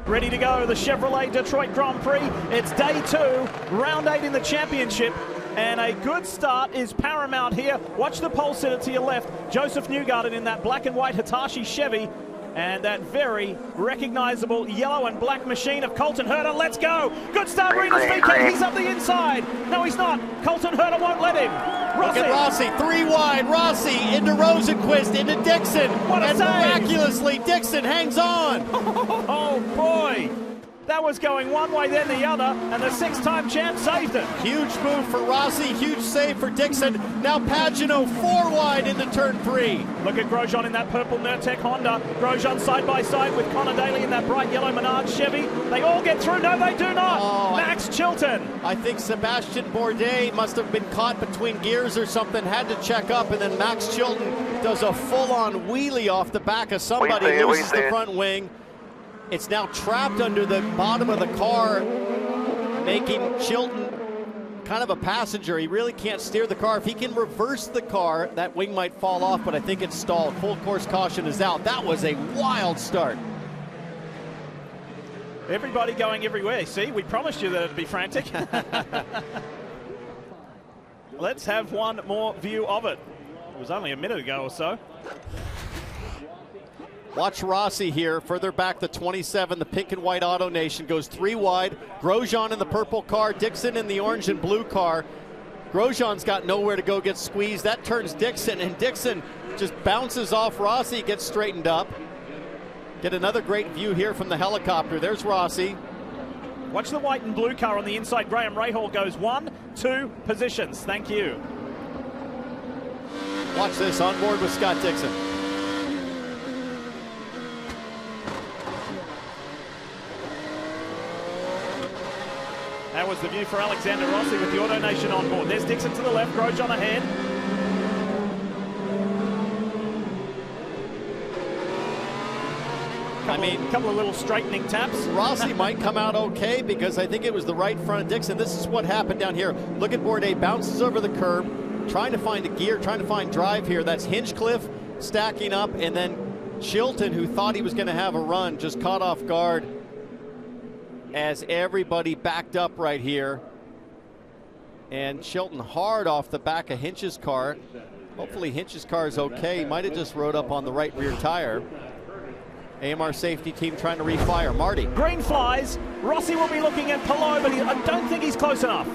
ready to go. The Chevrolet Detroit Grand Prix. It's day 2, round 8 in the championship. And a good start is paramount here. Watch the pole sitter to your left. Joseph Newgarden in that black and white Hitachi Chevy. And that very recognizable yellow and black machine of Colton Herter. Let's go. Good start, Renus VK. He's up the inside. No, he's not. Colton Herter won't let him. Look at Rossi, 3 wide. Rossi into Rosenquist, into Dixon. What a and save. Miraculously, Dixon hangs on. Oh, boy. That was going one way, then the other, and the 6-time champ saved it. Huge move for Rossi, huge save for Dixon. Now Pagano 4 wide into turn 3. Look at Grosjean in that purple Nurtec Honda. Grosjean side by side with Connor Daly in that bright yellow Menard Chevy. They all get through. No, they do not. Oh, Max Chilton. I think Sebastian Bourdais must have been caught between gears or something, had to check up, and then Max Chilton does a full-on wheelie off the back of somebody, loses the front wing. It's now trapped under the bottom of the car, making Chilton kind of a passenger. He really can't steer the car. If he can reverse the car, that wing might fall off, but I think it's stalled. Full course caution is out. That was a wild start. Everybody going everywhere. See, we promised you that it'd be frantic. Let's have one more view of it. It was only a minute ago or so. Watch Rossi here, further back the 27, the pink and white Auto Nation goes 3 wide. Grosjean in the purple car, Dixon in the orange and blue car. Grosjean's got nowhere to go, gets squeezed. That turns Dixon, and Dixon just bounces off Rossi, gets straightened up. Get another great view here from the helicopter. There's Rossi. Watch the white and blue car on the inside. Graham Rahal goes 1, 2 positions. Thank you. Watch this, on board with Scott Dixon. That was the view for Alexander Rossi with the Auto Nation on board. There's Dixon to the left, Grosjean ahead. A couple of little straightening taps. Rossi might come out okay because I think it was the right front of Dixon. This is what happened down here. Look at Bourdais, bounces over the curb, trying to find a gear, trying to find drive here. That's Hinchcliffe stacking up, and then Chilton, who thought he was going to have a run, just caught off guard as everybody backed up right here. And Chilton hard off the back of Hinch's car. Hopefully Hinch's car is okay. He might have just rode up on the right rear tire. AMR safety team trying to refire. Marty. Green flies. Rossi will be looking at Palou, but I don't think he's close enough.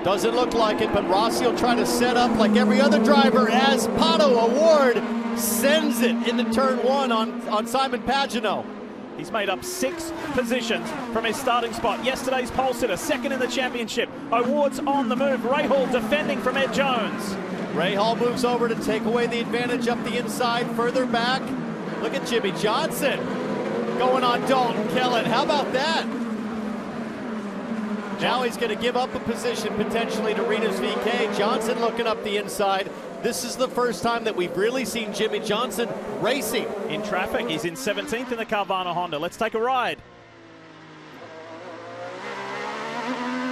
Doesn't look like it, but Rossi will try to set up like every other driver as Pato Award sends it into turn 1 on Simon Pagano. He's made up 6 positions from his starting spot. Yesterday's pole sitter, 2nd in the championship. Award's on the move. Rahal defending from Ed Jones. Rahal moves over to take away the advantage up the inside, further back. Look at Jimmy Johnson going on Dalton Kellett. How about that? Now he's going to give up a position potentially to Renus VK. Johnson looking up the inside. This is the first time that we've really seen Jimmy Johnson racing. In traffic, he's in 17th in the Carvana Honda. Let's take a ride.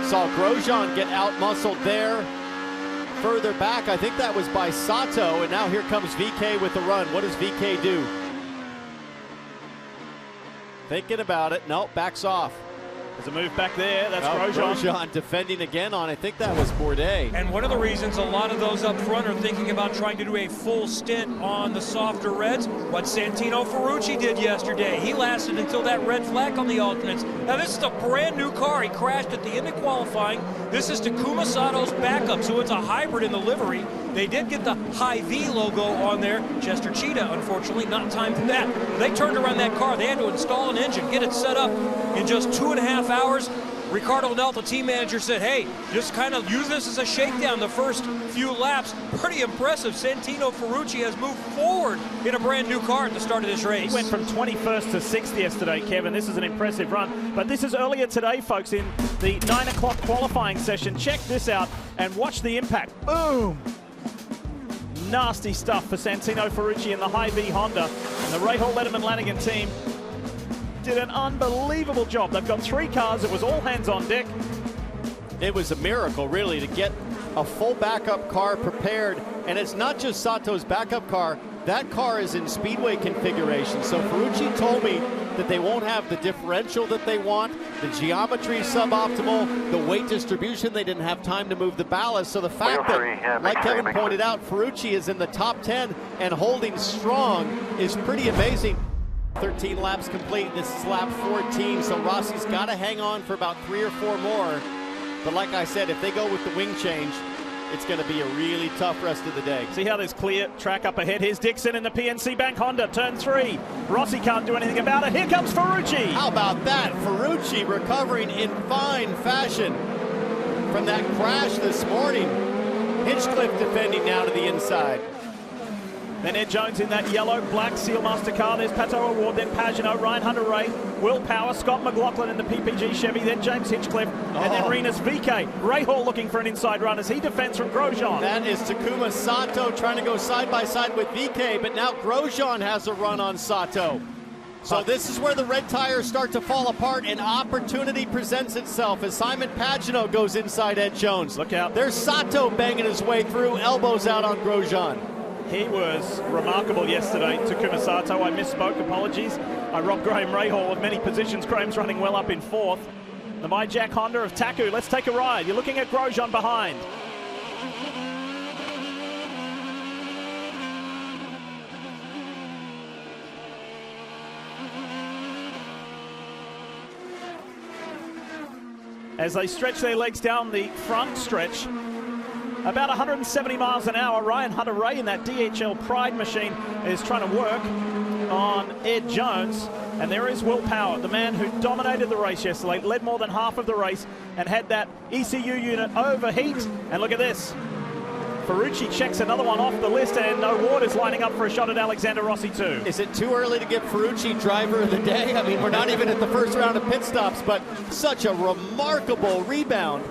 Saw Grosjean get out-muscled there. Further back, I think that was by Sato, and now here comes VK with the run. What does VK do? Thinking about it. No, backs off. There's a move back there. That's Grosjean. Grosjean defending again on, I think that was Bourdais. And one of the reasons a lot of those up front are thinking about trying to do a full stint on the softer reds, what Santino Ferrucci did yesterday. He lasted until that red flag on the alternates. Now this is a brand new car. He crashed at the end of qualifying. This is Takuma Sato's backup, so it's a hybrid in the livery. They did get the High V logo on there. Chester Cheetah, unfortunately, not timed for that. They turned around that car. They had to install an engine, get it set up in just 2.5 hours. Ricardo Nelta, team manager, said, hey, just kind of use this as a shakedown the first few laps. Pretty impressive. Santino Ferrucci has moved forward in a brand new car at the start of this race. He went from 21st to 6th yesterday, Kevin. This is an impressive run. But this is earlier today, folks, in the 9 o'clock qualifying session. Check this out and watch the impact. Boom! Nasty stuff for Santino Ferrucci in the High V Honda. And the Rahal Letterman Lanigan team did an unbelievable job. They've got 3 cars. It was all hands on deck. It was a miracle, really, to get a full backup car prepared. And it's not just Sato's backup car. that car is in speedway configuration. So Ferrucci told me that they won't have the differential that they want, the geometry is suboptimal, the weight distribution, they didn't have time to move the ballast. So the fact that, like Kevin pointed out, Ferrucci is in the top 10 and holding strong is pretty amazing. 13 laps complete, this is lap 14, so Rossi's got to hang on for about 3 or 4 more. But like I said, if they go with the wing change, it's going to be a really tough rest of the day. See how there's clear track up ahead. Here's Dixon in the PNC Bank Honda, turn 3. Rossi can't do anything about it. Here comes Ferrucci. How about that? Ferrucci recovering in fine fashion from that crash this morning. Hinchcliffe defending now to the inside. Then Ed Jones in that yellow, black Sealmaster car. There's Pato Award, then Pagenaud, Ryan Hunter-Ray, Will Power, Scott McLaughlin in the PPG Chevy, then James Hinchcliffe, and then Rinus VK. Ray Hall looking for an inside run as he defends from Grosjean. That is Takuma Sato trying to go side by side with VK, but now Grosjean has a run on Sato. So this is where the red tires start to fall apart and opportunity presents itself as Simon Pagenaud goes inside Ed Jones. Look out. There's Sato banging his way through, elbows out on Grosjean. He was remarkable yesterday, Takuma Sato. I misspoke, apologies. I robbed Graham Rahal of many positions. Graham's running well up in 4th. The MyJack Honda of Taku, let's take a ride. You're looking at Grosjean behind. As they stretch their legs down the front stretch, about 170 miles an hour, Ryan Hunter-Ray in that DHL Pride machine is trying to work on Ed Jones. And there is Will Power, the man who dominated the race yesterday, led more than half of the race and had that ECU unit overheat. And look at this. Ferrucci checks another one off the list, and Award is lining up for a shot at Alexander Rossi too. Is it too early to get Ferrucci driver of the day? I mean, we're not even at the first round of pit stops, but such a remarkable rebound.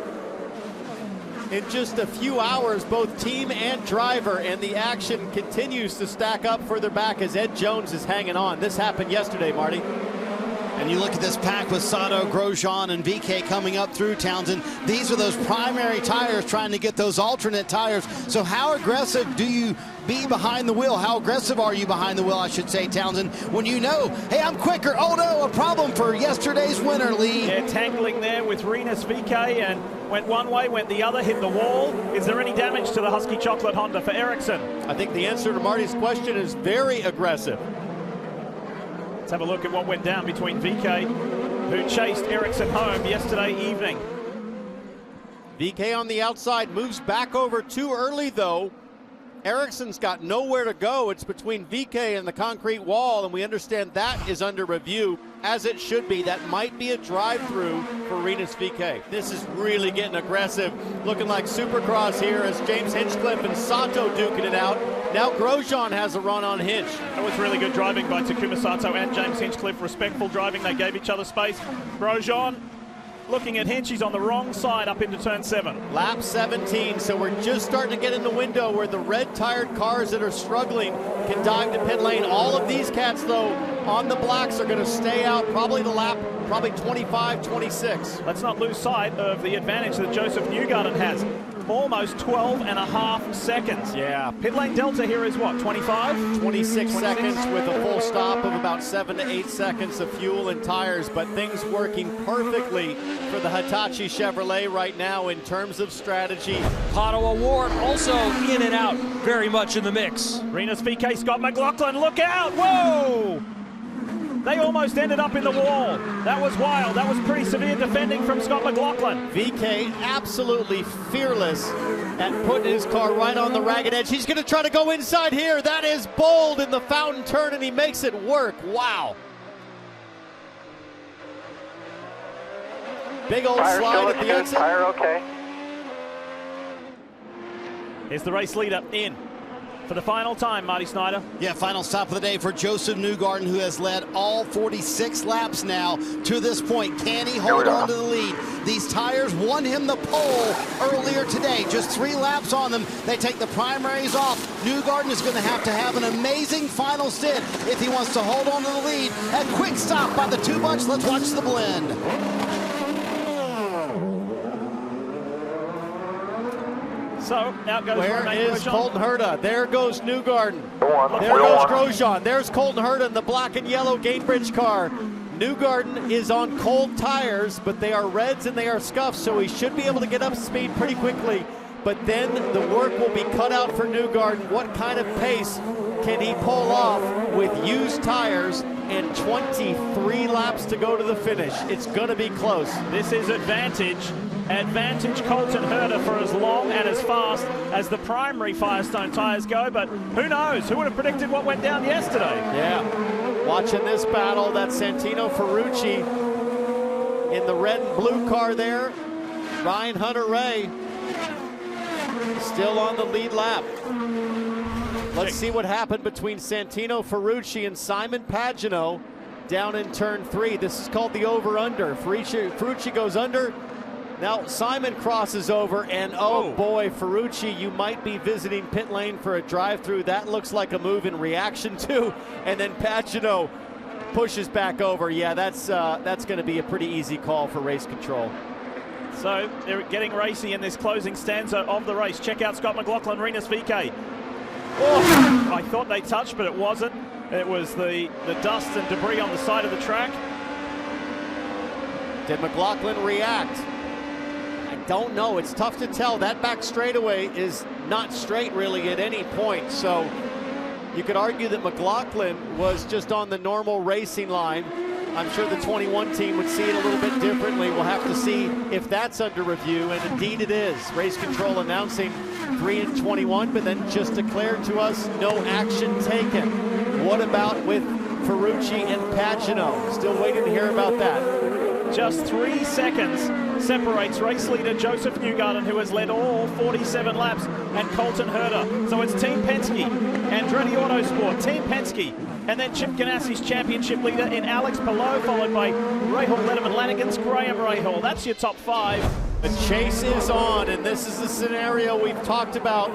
In just a few hours, both team and driver, and the action continues to stack up further back as Ed Jones is hanging on. This happened yesterday, Marty. And you look at this pack with Sato, Grosjean, and VK coming up through, Townsend. These are those primary tires trying to get those alternate tires. So how aggressive do you be behind the wheel? How aggressive are you behind the wheel, I should say, Townsend, when you know, hey, I'm quicker. Oh, no, a problem for yesterday's winner, Lee. Yeah, tangling there with Rinus VK and went one way, went the other, hit the wall. Is there any damage to the Husky Chocolate Honda for Ericsson? I think the answer to Marty's question is very aggressive. Let's have a look at what went down between VK, who chased Ericsson home yesterday evening. VK on the outside, moves back over too early, though. Ericsson's got nowhere to go. It's between VK and the concrete wall, and we understand that is under review, as it should be. That might be a drive-through for Rinus VK. This is really getting aggressive, looking like Supercross here as James Hinchcliffe and Sato duking it out. Now Grosjean has a run on Hinch. That was really good driving by Takuma Sato and James Hinchcliffe. Respectful driving, they gave each other space. Grosjean looking at Hinch, he's on the wrong side up into turn 7. Lap 17, so we're just starting to get in the window where the red-tired cars that are struggling can dive to pit lane. All of these cats, though, on the blacks are going to stay out probably to lap 25, 26. Let's not lose sight of the advantage that Joseph Newgarden has. Almost 12.5 seconds. Yeah. Pit lane delta here is what, 25? 26 seconds with a full stop of about 7 to 8 seconds of fuel and tires, but things working perfectly for the Hitachi Chevrolet right now in terms of strategy. Pato Award also in and out, very much in the mix. Rinus VK, Scott McLaughlin, look out! Whoa! They almost ended up in the wall. That was wild. That was pretty severe defending from Scott McLaughlin. VK absolutely fearless at putting his car right on the ragged edge. He's going to try to go inside here. That is bold in the fountain turn, and he makes it work. Wow. Big old Tire slide at the exit. Tire okay. Here's the race leader in for the final time, Marty Snyder. Yeah, final stop of the day for Joseph Newgarden, who has led all 46 laps now to this point. Can he hold on to the lead? These tires won him the pole earlier today. Just 3 laps on them. They take the primaries off. Newgarden is going to have an amazing final stint if he wants to hold on to the lead. A quick stop by the 2 bunch. Let's watch the blend. So out goes Where Romain is Grosjean. Colton Herta? There goes Newgarden. There There goes Grosjean. There's Colton Herta in the black and yellow Gainbridge car. Newgarden is on cold tires, but they are reds and they are scuffed, so he should be able to get up to speed pretty quickly. But then the work will be cut out for Newgarden. What kind of pace can he pull off with used tires and 23 laps to go to the finish? It's going to be close. This is advantage Colton Herta for as long and as fast as the primary Firestone tires go, but who knows? Who would have predicted what went down yesterday? Yeah, watching this battle, that's Santino Ferrucci in the red and blue car there. Ryan Hunter-Reay still on the lead lap. Let's see what happened between Santino Ferrucci and Simon Pagenaud down in turn 3. This is called the over-under. Ferrucci goes under. Now Simon crosses over, and oh boy, Ferrucci, you might be visiting pit lane for a drive-through. That looks like a move in reaction to, and then Pagenaud pushes back over. Yeah, that's going to be a pretty easy call for race control. So they're getting racy in this closing stanza of the race. Check out Scott McLaughlin, Rinus VeeKay. Oh, I thought they touched, but it wasn't. It was the dust and debris on the side of the track. Did McLaughlin react? I don't know. It's tough to tell. That back straightaway is not straight really at any point. So you could argue that McLaughlin was just on the normal racing line. I'm sure the 21 team would see it a little bit differently. We'll have to see if that's under review, and indeed it is. Race control announcing 3 and 21, but then just declared to us no action taken. What about with Ferrucci and Pagenaud? Still waiting to hear about that. Just 3 seconds separates race leader Joseph Newgarden, who has led all 47 laps, and Colton Herta. So it's Team Penske, Andretti Autosport, Team Penske, and then Chip Ganassi's championship leader in Alex Palou, followed by Rahal Letterman Lanigan's Graham Rahal. That's your top 5. The chase is on, and this is the scenario we've talked about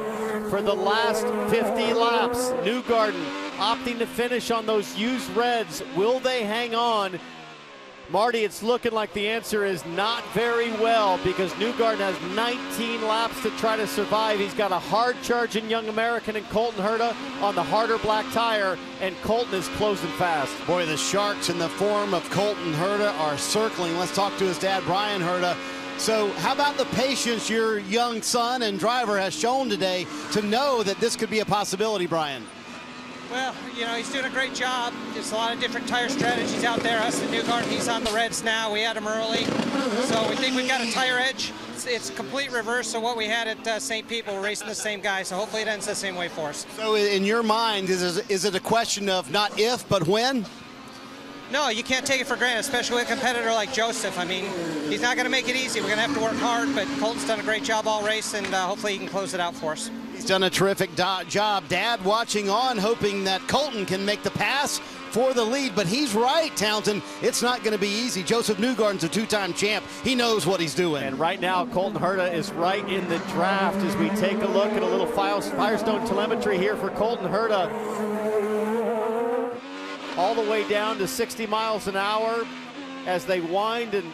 for the last 50 laps. Newgarden opting to finish on those used reds. Will they hang on? Marty, it's looking like the answer is not very well, because Newgarden has 19 laps to try to survive. He's got a hard-charging young American in Colton Herta on the harder black tire, and Colton is closing fast. Boy, the Sharks in the form of Colton Herta are circling. Let's talk to his dad, Brian Herta. So how about the patience your young son and driver has shown today to know that this could be a possibility, Brian? Well, you know, he's doing a great job. There's a lot of different tire strategies out there. Us and Newgarden, he's on the reds now. We had him early. So we think we've got a tire edge. It's complete reverse of what we had at St. Pete. We're racing the same guy, so hopefully it ends the same way for us. So in your mind, is it a question of not if, but when? No, you can't take it for granted, especially with a competitor like Joseph. I mean, he's not going to make it easy. We're going to have to work hard, but Colton's done a great job all race, and hopefully he can close it out for us. He's done a terrific job. Dad watching on, hoping that Colton can make the pass for the lead, but he's right, Townsend. It's not going to be easy. Joseph Newgarden's a 2-time champ. He knows what he's doing. And right now, Colton Herta is right in the draft as we take a look at a little Firestone telemetry here for Colton Herta. All the way down to 60 miles an hour as they wind and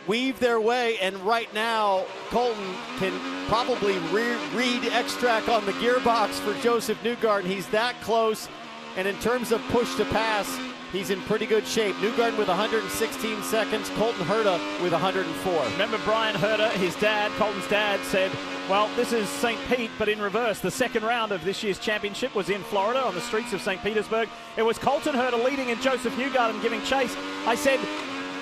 weave their way, and right now Colton can probably read extract on the gearbox for Joseph Newgarden. He's that close, and in terms of push to pass, he's in pretty good shape. Newgarden with 116 seconds, Colton Herta with 104. Remember Brian Herta, his dad, Colton's dad, said, well, this is St. Pete, but in reverse. The second round of this year's championship was in Florida on the streets of St. Petersburg. It was Colton Herta leading and Joseph Newgarden giving chase. I said,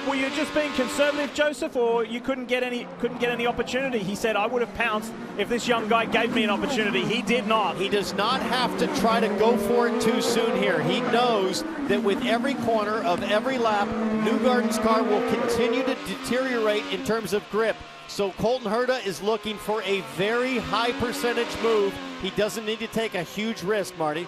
were you just being conservative, Joseph, or you couldn't get any opportunity? He said, I would have pounced if this young guy gave me an opportunity. He did not. He does not have to try to go for it too soon here. He knows that with every corner of every lap, Newgarden's car will continue to deteriorate in terms of grip. So Colton Herta is looking for a very high percentage move. He doesn't need to take a huge risk, Marty.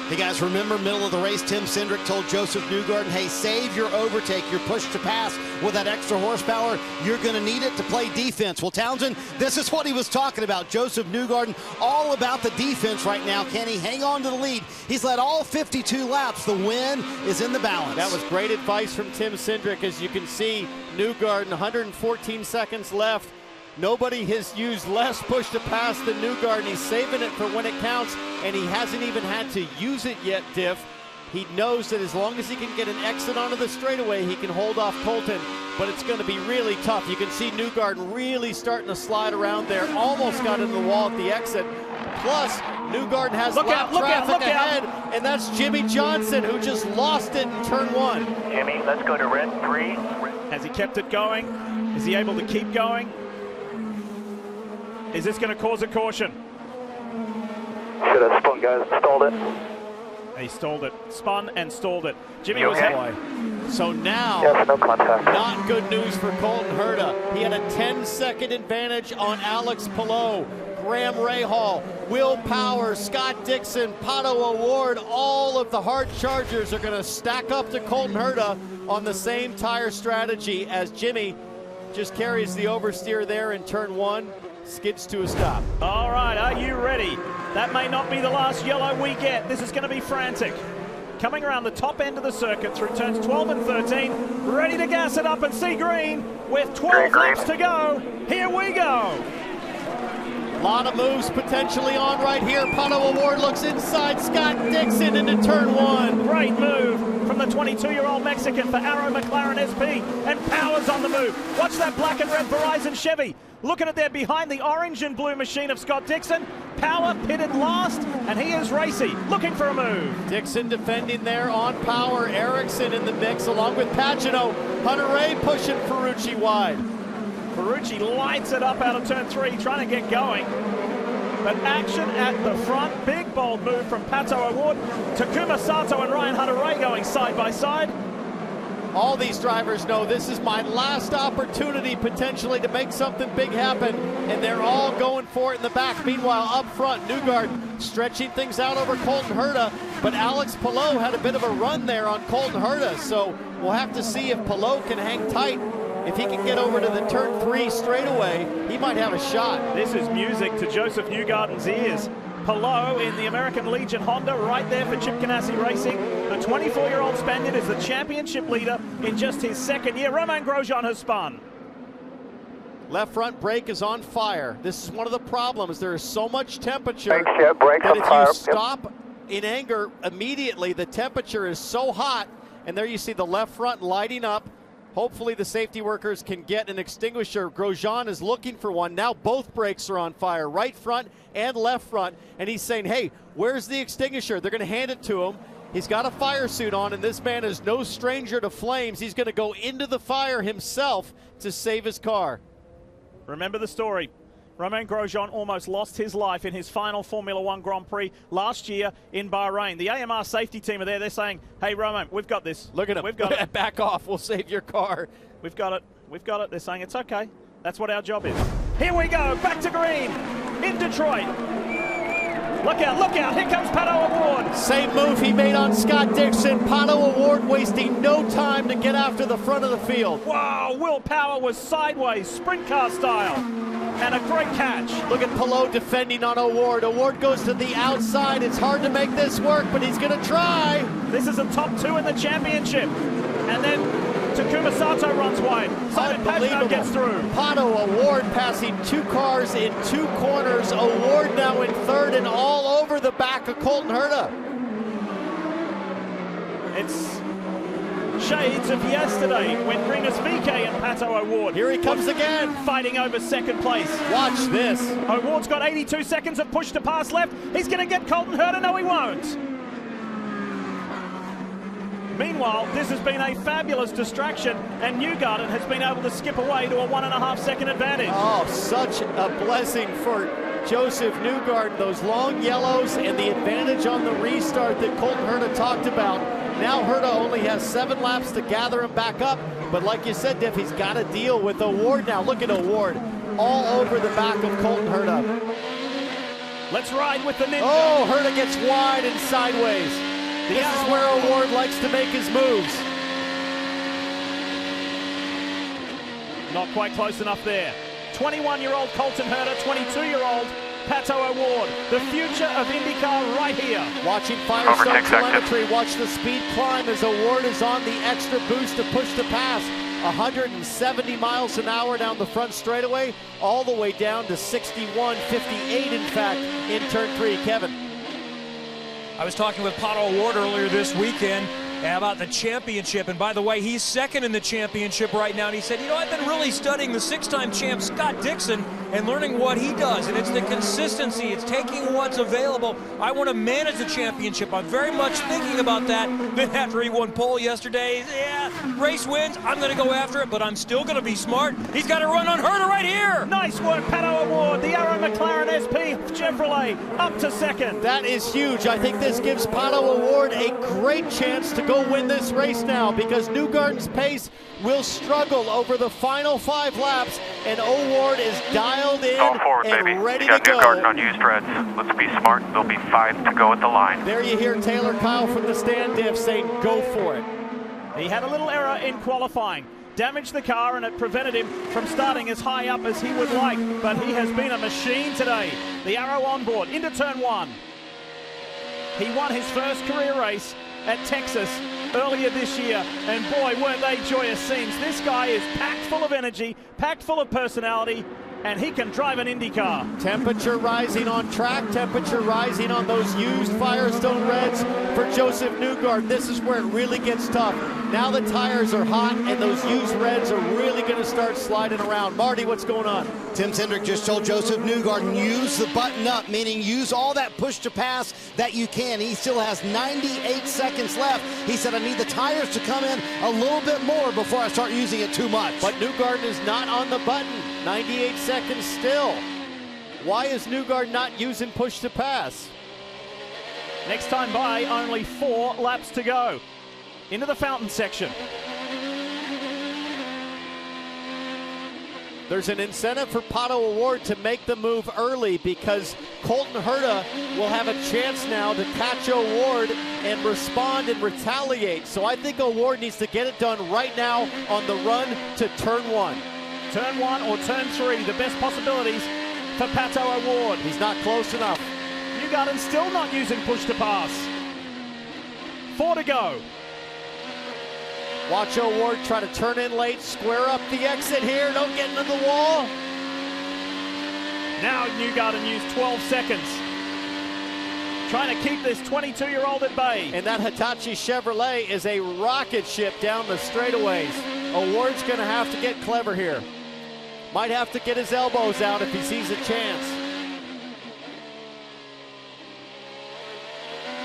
Hey guys, remember middle of the race, Tim Cindric told Joseph Newgarden, hey, save your overtake, your push to pass with that extra horsepower. You're going to need it to play defense. Well, Townsend, this is what he was talking about. Joseph Newgarden, all about the defense right now. Can he hang on to the lead? He's led all 52 laps. The win is in the balance. That was great advice from Tim Cindric. As you can see, Newgarden, 114 seconds left. Nobody has used less push to pass than Newgarden. He's saving it for when it counts, and he hasn't even had to use it yet, Diff. He knows that as long as he can get an exit onto the straightaway, he can hold off Colton, but it's going to be really tough. You can see Newgarden really starting to slide around there, almost got into the wall at the exit. Plus, Newgarden has lap traffic ahead, and that's Jimmy Johnson, who just lost it in turn 1. Jimmy, let's go to red, Prix. Has he kept it going? Is he able to keep going? Is this going to cause a caution? Should have spun, guys. Stalled it. He stalled it. Spun and stalled it. Jimmy You was okay? So now, Yes, no contact. not good news for Colton Herta. He had a 10-second advantage on Alex Palou, Graham Rahal, Will Power, Scott Dixon, Pato O'Ward. All of the hard chargers are going to stack up to Colton Herta on the same tire strategy as Jimmy just carries the oversteer there in turn 1, skids to a stop. All right, are you ready? That may not be the last yellow we get. This is going to be frantic. Coming around the top end of the circuit through turns 12 and 13, ready to gas it up and see green with 12 laps to go. Here we go. A lot of moves potentially on right here. Pato O'Ward looks inside Scott Dixon into turn 1. Great move from the 22-year-old Mexican for Arrow McLaren SP, and Power's on the move. Watch that black and red Verizon Chevy. Looking at there behind the orange and blue machine of Scott Dixon. Power pitted last, and he is racy, looking for a move. Dixon defending there on Power. Erickson in the mix along with Pagano. Hunter Ray pushing Ferrucci wide. Ferrucci lights it up out of turn 3, trying to get going. But action at the front. Big bold move from Pato O'Ward. Takuma Sato and Ryan Hunter-Ray going side by side. All these drivers know this is my last opportunity potentially to make something big happen, and they're all going for it in the back. Meanwhile, up front, Newgarden stretching things out over Colton Herta, but Alex Palou had a bit of a run there on Colton Herta, so we'll have to see if Palou can hang tight. If he can get over to the turn 3 straightaway, he might have a shot. This is music to Joseph Newgarden's ears. Palou in the American Legion Honda right there for Chip Ganassi Racing. The 24-year-old Spaniard is the championship leader in just his second year. Romain Grosjean has spun. Left front brake is on fire. This is one of the problems. There is so much temperature Thanks, yeah, brakes that on if fire. you stop in anger immediately, the temperature is so hot. And there you see the left front lighting up. Hopefully the safety workers can get an extinguisher. Grosjean is looking for one. Now both brakes are on fire, right front and left front. And he's saying, hey, where's the extinguisher? They're going to hand it to him. He's got a fire suit on, and this man is no stranger to flames. He's going to go into the fire himself to save his car. Remember the story. Romain Grosjean almost lost his life in his final Formula One Grand Prix last year in Bahrain. The AMR safety team are there. They're saying, hey, Romain, we've got this. Look at him. We've got it. Back off. We'll save your car. We've got it. We've got it. They're saying it's okay. That's what our job is. Here we go. Back to green in Detroit. Look out, look out. Here comes Pato O'Ward. Same move he made on Scott Dixon. Pato O'Ward wasting no time to get after the front of the field. Wow, Will Power was sideways, sprint car style. And a great catch. Look at Palou defending on O'Ward. O'Ward goes to the outside. It's hard to make this work, but he's going to try. This is a top 2 in the championship. And then Takuma Sato runs wide. Simon Pagano gets through. Pato O'Ward passing 2 cars in 2 corners. O'Ward now in 3rd and all over the back of Colton Herta. It's shades of yesterday when Rinus VK and Pato O'Ward. Here he comes again. Fighting over second place. Watch this. O'Ward's got 82 seconds of push to pass left. He's going to get Colton Herta. No, he won't. Meanwhile, this has been a fabulous distraction, and Newgarden has been able to skip away to a 1.5 second advantage. Oh, such a blessing for Joseph Newgarden. Those long yellows and the advantage on the restart that Colton Herta talked about. Now Herta only has 7 laps to gather him back up, but like you said, Diff, he's got to deal with O'Ward now. Look at O'Ward all over the back of Colton Herta. Let's ride with the Ninja. Oh, Herta gets wide and sideways. This is where O'Ward likes to make his moves. Not quite close enough there. 21-year-old Colton Herta, 22-year-old Pato O'Ward. The future of IndyCar right here. Watching Firestone telemetry, watch the speed climb as O'Ward is on the extra boost to push to pass. 170 miles an hour down the front straightaway, all the way down to 61, 58 in fact in turn 3. Kevin. I was talking with Pato O'Ward earlier this weekend about the championship, and by the way, he's second in the championship right now, and he said, you know, I've been really studying the 6-time champ Scott Dixon and learning what he does, and it's the consistency, it's taking what's available. I want to manage the championship. I'm very much thinking about that. Then after he won pole yesterday, yeah, race wins, I'm going to go after it, but I'm still going to be smart. He's got to run on Herta right here. Nice work, Pato O'Ward. The Arrow McLaren SP Chevrolet up to second. That is huge. I think this gives Pato O'Ward a great chance to go win this race now, because Newgarden's pace will struggle over the final 5 laps, and O'Ward is dialed in forward, and baby. ready You got to go. Newgarden on used reds. Let's be smart. There'll be 5 to go at the line. There you hear Taylor Kyle from the stand diff saying go for it. He had a little error in qualifying, damaged the car, and it prevented him from starting as high up as he would like, but he has been a machine today. The Arrow on board into turn 1. He won his first career race at Texas earlier this year, and boy, weren't they joyous scenes. This guy is packed full of energy, packed full of personality, and he can drive an IndyCar. Temperature rising on track, temperature rising on those used Firestone Reds for Joseph Newgarden. This is where it really gets tough. Now the tires are hot, and those used Reds are really going to start sliding around. Marty, what's going on? Tim Cindric just told Joseph Newgarden, use the button up, meaning use all that push to pass that you can. He still has 98 seconds left. He said, I need the tires to come in a little bit more before I start using it too much. But Newgarden is not on the button. 98 seconds still. Why is Newgarden not using push to pass? Next time by, only 4 laps to go. Into the fountain section. There's an incentive for Pato O'Ward to make the move early, because Colton Herta will have a chance now to catch O'Ward and respond and retaliate. So I think O'Ward needs to get it done right now on the run to turn 1. Turn 1 or turn 3, the best possibilities for Pato O'Ward. He's not close enough. Newgarden still not using push to pass. 4 to go. Watch O'Ward try to turn in late, square up the exit here, don't get into the wall. Now Newgarden used 12 seconds. Trying to keep this 22-year-old at bay. And that Hitachi Chevrolet is a rocket ship down the straightaways. O'Ward's going to have to get clever here. Might have to get his elbows out if he sees a chance.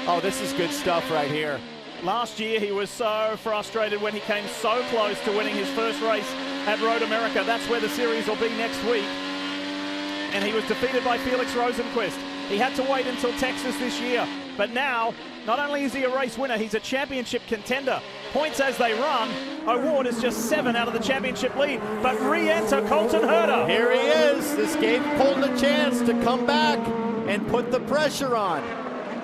Oh, this is good stuff right here. Last year he was so frustrated when he came so close to winning his first race at Road America. That's where the series will be next week. And he was defeated by Felix Rosenqvist. He had to wait until Texas this year. But now, not only is he a race winner, he's a championship contender. Points as they run. O'Ward is just 7 out of the championship lead. But re-enter Colton Herta. Here he is. This gave Colton a chance to come back and put the pressure on.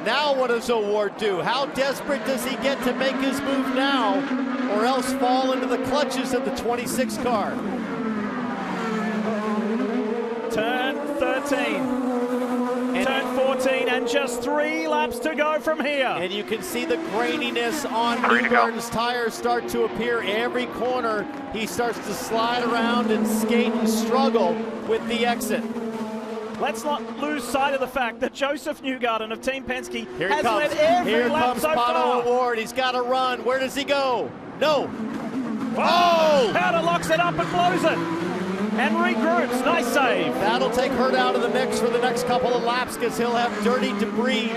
Now what does O'Ward do? How desperate does he get to make his move now, or else fall into the clutches of the 26 car? Turn 13. Turn 14, and just 3 laps to go from here. And you can see the graininess on 3 to go. Newgarden's tires start to appear every corner. He starts to slide around and skate and struggle with the exit. Let's not lose sight of the fact that Joseph Newgarden of Team Penske Here he has comes. led every Here lap comes so Pato far. O'Ward. He's got to run. Where does he go? No. Oh! Herta locks it up and blows it. And regroups. Nice save. That'll take Herta out of the mix for the next couple of laps, because he'll have dirty debris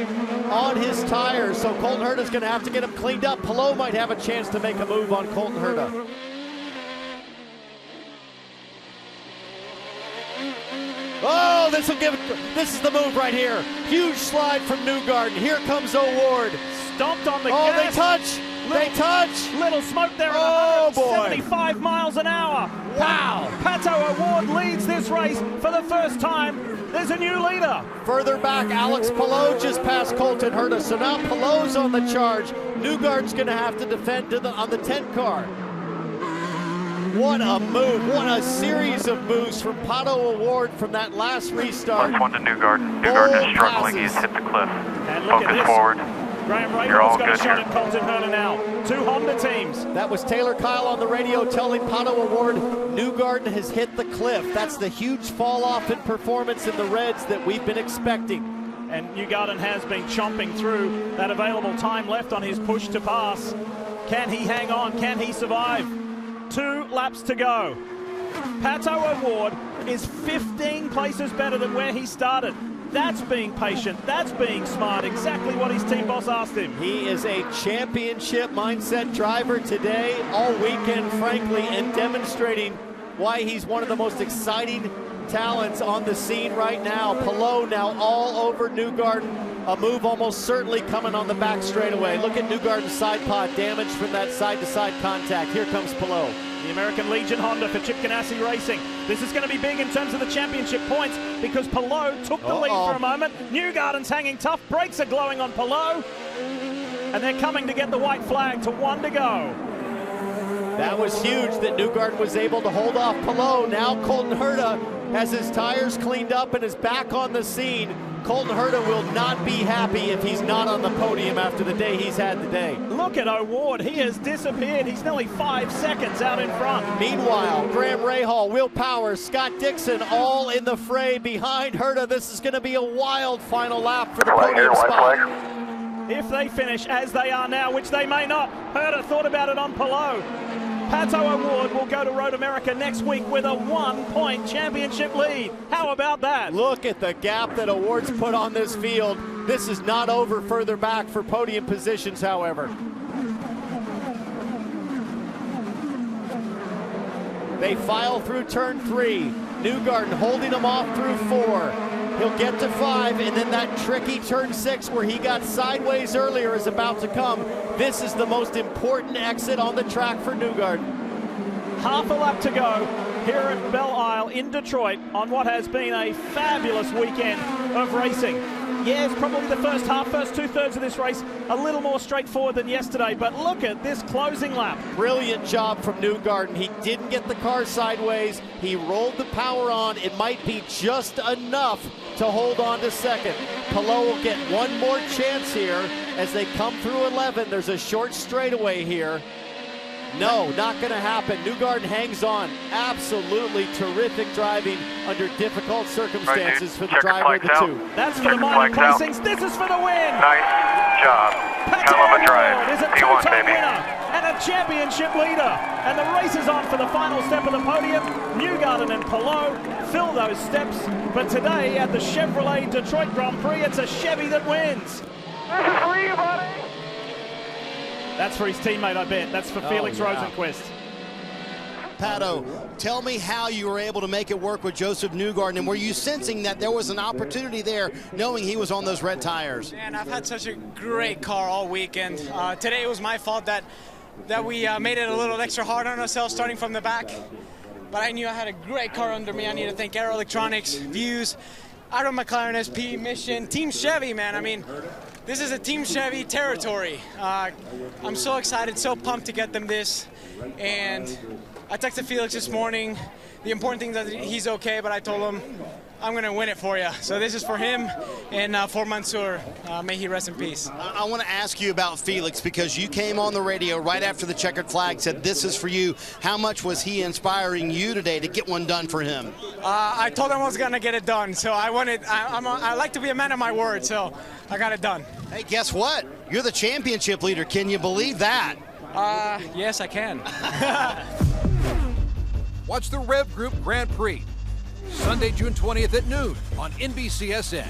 on his tires. So Colton Herta's going to have to get him cleaned up. Palou might have a chance to make a move on Colton Herta. Oh, this is the move right here. Huge slide from Newgarden. Here comes O'Ward. Stomped on the Oh, gas. they touch. They touch. Little smoke there Oh, at 175 miles an hour. Wow. Pato O'Ward leads this race for the first time. There's a new leader. Further back, Alex Palou just passed Colton Herta. So now Palou's on the charge. Newgarden's going to have to defend on the 10 car. What a move. What a series of moves from Pato O'Ward from that last restart. Plus 1 to Newgarden. Newgarden is struggling. passes. He's hit the cliff. And look at Focus this. forward. Graham Rahal's got a shot at Colton Herta now. 2 Honda teams. That was Taylor Kyle on the radio telling Pato O'Ward Newgarden has hit the cliff. That's the huge fall off in performance in the Reds that we've been expecting. And Newgarden has been chomping through that available time left on his push to pass. Can he hang on? Can he survive? 2 laps to go. Pato O'Ward is 15 places better than where he started. That's being patient. That's being smart. Exactly what his team boss asked him. He is a championship mindset driver today, all weekend, frankly, and demonstrating why he's one of the most exciting talents on the scene right now. Palou now all over Newgarden. A move almost certainly coming on the back straightaway. Look at Newgarden's side pod damage from that side-to-side contact. Here comes Palou. The American Legion Honda for Chip Ganassi Racing. This is going to be big in terms of the championship points because Palou took the lead for a moment. Newgarden's hanging tough. Brakes are glowing on Palou. And they're coming to get the white flag to 1 to go. That was huge that Newgarden was able to hold off Palou. Now Colton Herta has his tires cleaned up and is back on the scene. Colton Herta will not be happy if he's not on the podium after the day he's had today. Look at O'Ward. He has disappeared. He's nearly 5 seconds out in front. Meanwhile, Graham Rahal, Will Powers, Scott Dixon all in the fray behind Herta. This is going to be a wild final lap for the podium spot. If they finish as they are now, which they may not, Herta thought about it on Palou. Pato O'Ward will go to Road America next week with a 1-point championship lead. How about that? Look at the gap that O'Ward's put on this field. This is not over further back for podium positions, however. They file through turn 3. Newgarden holding them off through 4. He'll get to 5, and then that tricky turn 6 where he got sideways earlier is about to come. This is the most important exit on the track for Newgarden. Half a lap to go here at Belle Isle in Detroit on what has been a fabulous weekend of racing. Yeah, it's probably the first half, first 2/3 of this race, a little more straightforward than yesterday, but look at this closing lap. Brilliant job from Newgarden. He didn't get the car sideways. He rolled the power on. It might be just enough to hold on to second. Palou will get one more chance here as they come through 11. There's a short straightaway here. No, not going to happen. Newgarden hangs on. Absolutely terrific driving under difficult circumstances for the driver of the 2. That's for the minor placings. This is for the win. Nice job. Hell of a drive. Is a two-time winner and a championship leader. And the race is on for the final step of the podium. Newgarden and Palou fill those steps. But today at the Chevrolet Detroit Grand Prix, it's a Chevy that wins. This is for you, buddy. That's for his teammate, I bet. That's for Felix Rosenquist. Pato, tell me how you were able to make it work with Joseph Newgarden, and were you sensing that there was an opportunity there, knowing he was on those red tires? Man, I've had such a great car all weekend. Today it was my fault that we made it a little extra hard on ourselves starting from the back. But I knew I had a great car under me. I need to thank Aero Electronics, Views, Auto McLaren SP, Mission, Team Chevy, man. I mean, this is a Team Chevy territory. I'm so excited, so pumped to get them this. And I texted Felix this morning. The important thing is that he's okay, but I told him, I'm going to win it for you. So this is for him and for Mansour. May he rest in peace. I want to ask you about Felix because you came on the radio right after the checkered flag, said this is for you. How much was he inspiring you today to get one done for him? I told him I was going to get it done. So I like to be a man of my word, so I got it done. Hey, guess what? You're the championship leader. Can you believe that? Yes, I can. Watch the Rev Group Grand Prix, Sunday, June 20th at noon on NBCSN.